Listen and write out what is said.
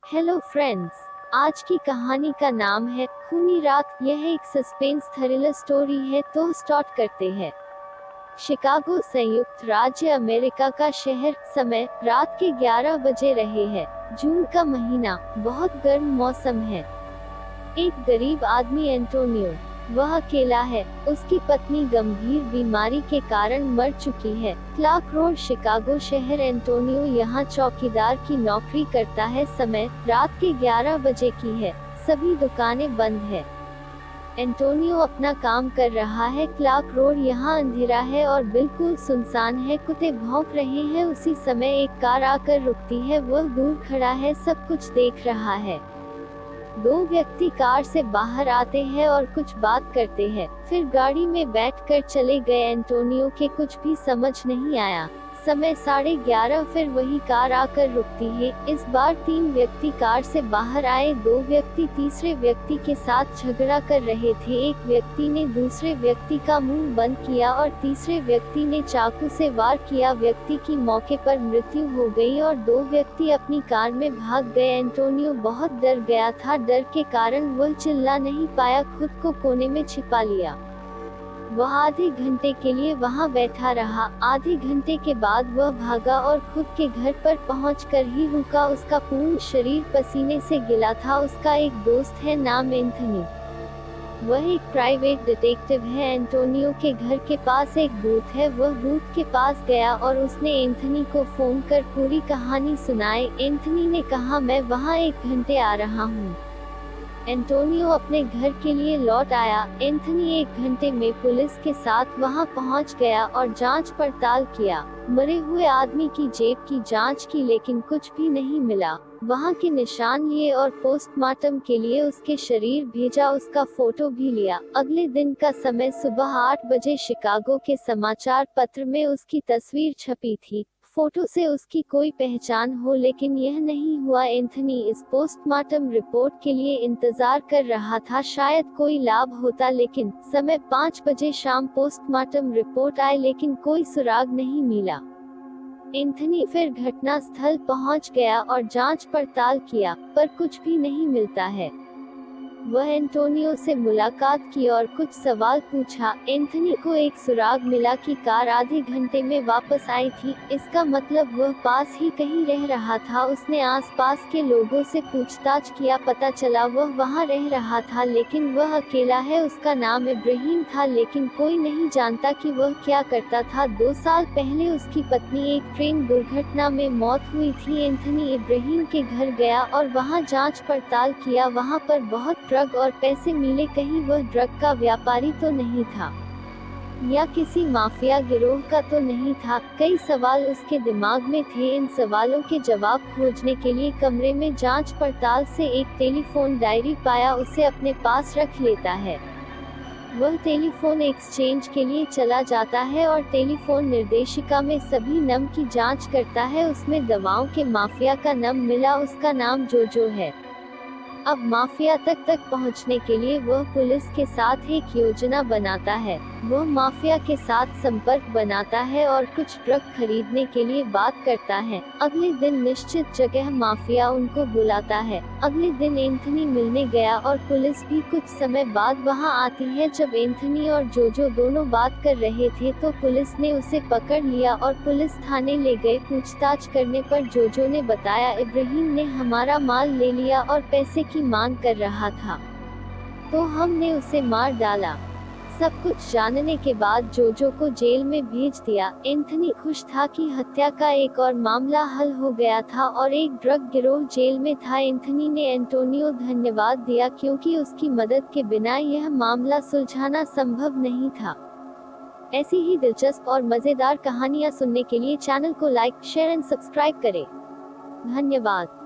Hello friends, आज की कहानी का नाम है खूनी रात। यह एक सस्पेंस थ्रिलर स्टोरी है, तो स्टार्ट करते हैं। शिकागो, संयुक्त राज्य अमेरिका का शहर। समय रात के 11 बजे रहे हैं। जून का महीना, बहुत गर्म मौसम है। एक गरीब आदमी एंटोनियो, वह अकेला है। उसकी पत्नी गंभीर बीमारी के कारण मर चुकी है। क्लार्क रोड, शिकागो शहर। एंटोनियो यहाँ चौकीदार की नौकरी करता है। समय रात के 11 बजे की है। सभी दुकानें बंद है। एंटोनियो अपना काम कर रहा है। क्लार्क रोड यहाँ अंधेरा है और बिल्कुल सुनसान है। कुत्ते भौंक रहे हैं। उसी समय एक कार आकर रुकती है। वह दूर खड़ा है, सब कुछ देख रहा है। दो व्यक्ति कार से बाहर आते हैं और कुछ बात करते हैं, फिर गाड़ी में बैठकर चले गए। एंटोनियो के कुछ भी समझ नहीं आया। समय 11:30, फिर वही कार आकर रुकती है। इस बार 3 व्यक्ति कार से बाहर आए। 2 व्यक्ति तीसरे व्यक्ति के साथ झगड़ा कर रहे थे। एक व्यक्ति ने दूसरे व्यक्ति का मुंह बंद किया और तीसरे व्यक्ति ने चाकू से वार किया। व्यक्ति की मौके पर मृत्यु हो गई और 2 व्यक्ति अपनी कार में भाग गए। एंटोनियो बहुत डर गया था। डर के कारण वह चिल्ला नहीं पाया, खुद को कोने में छिपा लिया। वह आधे घंटे के लिए वहां बैठा रहा। आधे घंटे के बाद वह भागा और खुद के घर पर पहुंचकर ही रुका। उसका पूर्ण शरीर पसीने से गिला था। उसका एक दोस्त है, नाम एंथनी। वह एक प्राइवेट डिटेक्टिव है। एंटोनियो के घर के पास एक बूथ है। वह बूथ के पास गया और उसने एंथनी को फोन कर पूरी कहानी सुनाई। एंथनी ने कहा, मैं वहां 1 घंटे आ रहा हूँ। एंटोनियो अपने घर के लिए लौट आया। एंथनी 1 घंटे में पुलिस के साथ वहां पहुंच गया और जांच पड़ताल किया। मरे हुए आदमी की जेब की जांच की, लेकिन कुछ भी नहीं मिला। वहां के निशान लिए और पोस्टमार्टम के लिए उसके शरीर भेजा। उसका फोटो भी लिया। अगले दिन का समय सुबह 8 बजे शिकागो के समाचार पत्र में उसकी तस्वीर छपी थी। फोटो से उसकी कोई पहचान हो, लेकिन यह नहीं हुआ। एंथनी इस पोस्टमार्टम रिपोर्ट के लिए इंतजार कर रहा था, शायद कोई लाभ होता, लेकिन समय 5 बजे शाम पोस्टमार्टम रिपोर्ट आए, लेकिन कोई सुराग नहीं मिला। एंथनी फिर घटना स्थल पहुंच गया और जांच पड़ताल किया, पर कुछ भी नहीं मिलता है। वह एंटोनियो से मुलाकात की और कुछ सवाल पूछा। एंथनी को एक सुराग मिला कि कार आधे घंटे में वापस आई थी। इसका मतलब वह पास ही कहीं रह रहा था। उसने आसपास के लोगों से पूछताछ किया। पता चला वह वहां रह रहा था, लेकिन वह अकेला है। उसका नाम इब्राहिम था, लेकिन कोई नहीं जानता कि वह क्या करता था। 2 साल पहले उसकी पत्नी एक ट्रेन दुर्घटना में मौत हुई थी। एंथनी इब्राहिम के घर गया और वहां जांच पड़ताल किया। वहां पर बहुत ड्रग और पैसे मिले। कहीं वह ड्रग का व्यापारी तो नहीं था, या किसी माफिया गिरोह का तो नहीं था। कई सवाल उसके दिमाग में थे। इन सवालों के जवाब खोजने के लिए कमरे में जांच पड़ताल से एक टेलीफोन डायरी पाया। उसे अपने पास रख लेता है। वह टेलीफोन एक्सचेंज के लिए चला जाता है और टेलीफोन निर्देशिका में सभी नंबर की जांच करता है। उसमें दवाओं के माफिया का नंबर मिला। उसका नाम जोजो है। अब माफिया तक पहुंचने के लिए वह पुलिस के साथ एक योजना बनाता है। वह माफिया के साथ संपर्क बनाता है और कुछ ड्रग खरीदने के लिए बात करता है। अगले दिन निश्चित जगह माफिया उनको बुलाता है। अगले दिन एंथनी मिलने गया और पुलिस भी कुछ समय बाद वहां आती है। जब एंथनी और जोजो दोनों बात कर रहे थे तो पुलिस ने उसे पकड़ लिया और पुलिस थाने ले गए। पूछताछ करने पर जोजो ने बताया, इब्राहिम ने हमारा माल ले लिया और पैसे की मांग कर रहा था, तो हमने उसे मार डाला। सब कुछ जानने के बाद जोजो को जेल में भेज दिया। एंथनी खुश था कि हत्या का एक और मामला हल हो गया था और एक ड्रग गिरोह जेल में था। एंथनी ने एंटोनियो धन्यवाद दिया, क्योंकि उसकी मदद के बिना यह मामला सुलझाना संभव नहीं था। ऐसी ही दिलचस्प और मजेदार कहानियाँ सुनने के लिए चैनल को लाइक, शेयर एंड सब्सक्राइब करें। धन्यवाद।